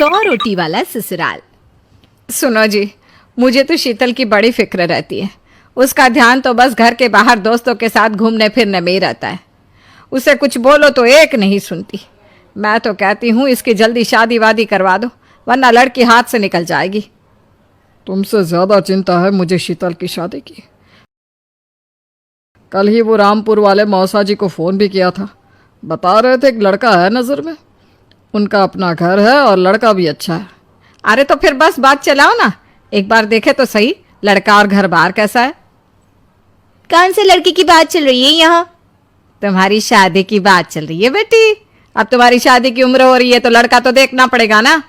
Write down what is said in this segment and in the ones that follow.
100 रोटी वाला ससुराल। सुनो जी, मुझे तो शीतल की बड़ी फिक्र रहती है। उसका ध्यान तो बस घर के बाहर दोस्तों के साथ घूमने फिरने में ही रहता है। उसे कुछ बोलो तो एक नहीं सुनती। मैं तो कहती हूँ इसकी जल्दी शादी वादी करवा दो, वरना लड़की हाथ से निकल जाएगी। तुमसे ज़्यादा चिंता है मुझे शीतल की शादी की। कल ही वो रामपुर वाले मौसा जी को फ़ोन भी किया था। बता रहे थे एक लड़का है नज़र में। उनका अपना घर है और लड़का भी अच्छा है। अरे तो फिर बस बात चलाओ ना, एक बार देखे तो सही लड़का और घर बार कैसा है। कौन से लड़की की बात चल रही है यहाँ? तुम्हारी शादी की बात चल रही है बेटी। अब तुम्हारी शादी की उम्र हो रही है तो लड़का तो देखना पड़ेगा ना।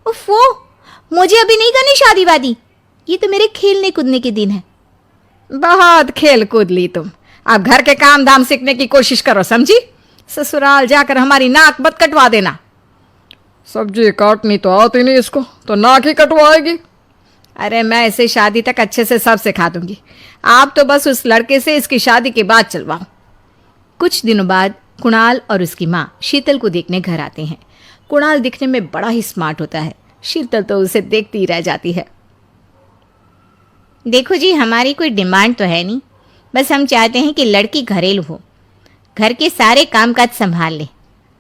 उफ़ो, मुझे अभी नहीं करनी शादी वादी। ये तो मेरे खेलने कूदने के दिन है। बहुत खेल कूद ली तुम। अब घर के काम धाम सीखने की कोशिश करो, समझी? ससुराल जाकर हमारी नाक मत कटवा देना। सब्जी काटनी तो आती नहीं इसको, तो नाक ही कटवाएगी। अरे मैं इसे शादी तक अच्छे से सब सिखा दूंगी। आप तो बस उस लड़के से इसकी शादी के बाद चलवाओ। कुछ दिनों बाद कुणाल और उसकी माँ शीतल को देखने घर आते हैं। कुणाल दिखने में बड़ा ही स्मार्ट होता है। शीतल तो उसे देखती ही रह जाती है। देखो जी, हमारी कोई डिमांड तो है नहीं, बस हम चाहते हैं कि लड़की घरेलू हो, घर के सारे कामकाज संभाल ले।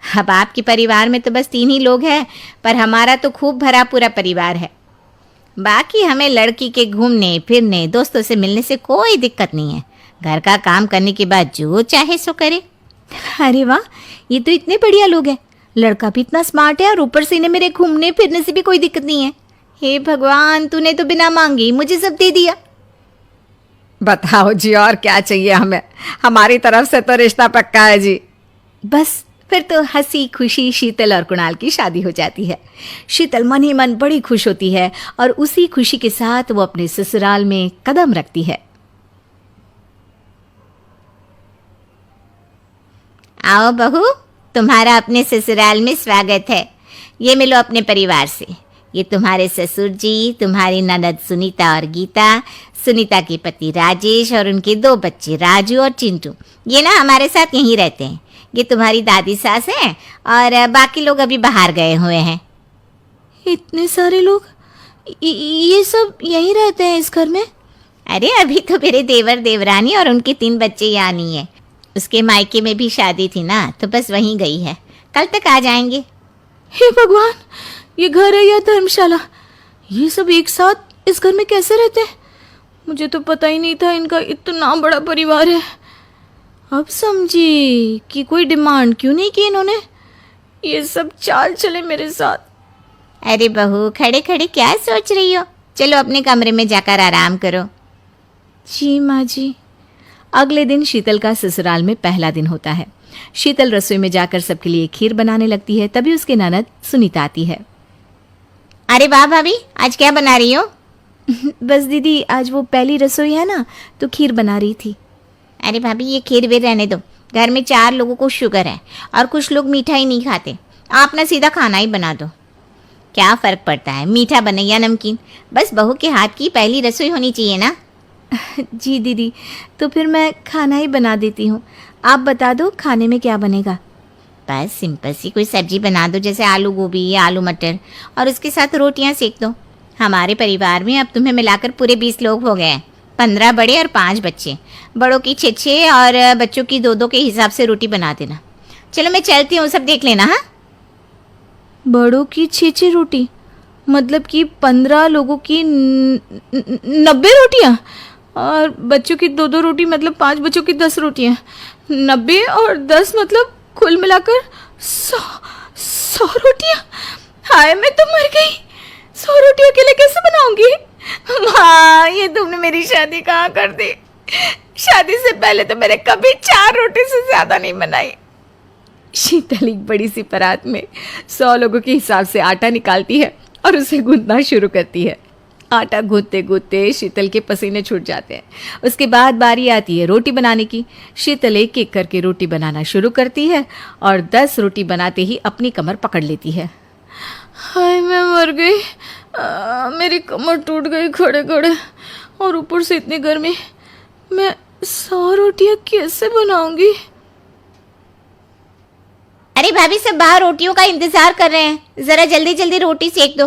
अब आपके परिवार में तो बस 3 ही लोग हैं, पर हमारा तो खूब भरा पूरा परिवार है। बाकी हमें लड़की के घूमने फिरने दोस्तों से मिलने से कोई दिक्कत नहीं है। घर का काम करने के बाद जो चाहे सो करे। अरे वाह, ये तो इतने बढ़िया लोग हैं। लड़का भी इतना स्मार्ट है और ऊपर से इन्हें मेरे घूमने फिरने से भी कोई दिक्कत नहीं है। हे भगवान, तूने तो बिना मांगे ही मुझे सब दे दिया। बताओ जी, और क्या चाहिए हमें? हमारी तरफ से तो रिश्ता पक्का है जी। बस फिर तो हंसी खुशी शीतल और कुणाल की शादी हो जाती है। शीतल मन ही मन बड़ी खुश होती है और उसी खुशी के साथ वो अपने ससुराल में कदम रखती है। आओ बहू, तुम्हारा अपने ससुराल में स्वागत है। ये मिलो अपने परिवार से। ये तुम्हारे ससुर जी, तुम्हारी ननद सुनीता और गीता, सुनीता के पति राजेश और उनके 2 बच्चे राजू और चिंटू। ये ना हमारे साथ यहीं रहते हैं। ये तुम्हारी दादी सास है और बाकी लोग अभी बाहर गए हुए हैं। इतने सारे लोग, ये सब यहीं रहते हैं इस घर में? अरे अभी तो मेरे देवर देवरानी और उनके 3 बच्चे यहाँ नहीं है। उसके मायके में भी शादी थी ना, तो बस वहीं गई है। कल तक आ जाएंगे। हे भगवान, ये घर है या धर्मशाला? ये सब एक साथ इस घर में कैसे रहते हैं? मुझे तो पता ही नहीं था इनका इतना बड़ा परिवार है। अब समझी कि कोई डिमांड क्यों नहीं की इन्होंने। ये सब चाल चले मेरे साथ। अरे बहू, खड़े खड़े क्या सोच रही हो? चलो अपने कमरे में जाकर आराम करो। जी माँ जी। अगले दिन शीतल का ससुराल में पहला दिन होता है। शीतल रसोई में जाकर सबके लिए खीर बनाने लगती है। तभी उसके ननद सुनीता आती है। अरे वाह भाभी, आज क्या बना रही हो? बस दीदी, आज वो पहली रसोई है ना, तो खीर बना रही थी। अरे भाभी, ये खीर वे रहने दो। घर में 4 लोगों को शुगर है और कुछ लोग मीठा ही नहीं खाते। आप ना सीधा खाना ही बना दो। क्या फ़र्क पड़ता है, मीठा बने या नमकीन? बस बहू के हाथ की पहली रसोई होनी चाहिए ना। जी दीदी, तो फिर मैं खाना ही बना देती हूँ। आप बता दो खाने में क्या बनेगा? बस सिंपल सी कोई सब्जी बना दो, जैसे आलू गोभी या आलू मटर, और उसके साथ रोटियाँ सेक दो। हमारे परिवार में अब तुम्हें मिलाकर पूरे 20 लोग हो गए हैं। 15 बड़े और 5 बच्चे। बड़ों की 6 और बच्चों की 2 के हिसाब से रोटी बना देना। चलो मैं चलती हूँ, सब देख लेना। हाँ, बड़ों की 6 रोटी मतलब कि 15 लोगों की 90 रोटियाँ, और बच्चों की 2 रोटी मतलब 5 बच्चों की 10 रोटियाँ। 90 और 10 मतलब कुल मिलाकर 100 रोटियाँ। हाय, मैं तो मर गई। 100 रोटी अकेले कैसे बनाऊंगी? माँ, ये तुमने मेरी शादी कहाँ कर दी? शादी से पहले तो मैंने कभी 4 रोटी से ज़्यादा नहीं बनाई। शीतल एक बड़ी सी परात में 100 लोगों के हिसाब से आटा निकालती है और उसे गूंथना शुरू करती है। आटा गूंथते गूंथते शीतल के पसीने छूट जाते हैं। उसके बाद बारी आती है रोटी बनाने की। शीतल एक एक करके रोटी बनाना शुरू करती है और 10 रोटी बनाते ही अपनी कमर पकड़ लेती है। हाय, मैं मर गई। मेरी कमर टूट गई खड़े खड़े, और ऊपर से इतनी गर्मी। मैं 100 रोटियां कैसे बनाऊंगी? अरे भाभी, सब बाहर रोटियों का इंतजार कर रहे हैं, जरा जल्दी जल्दी रोटी सेक दो।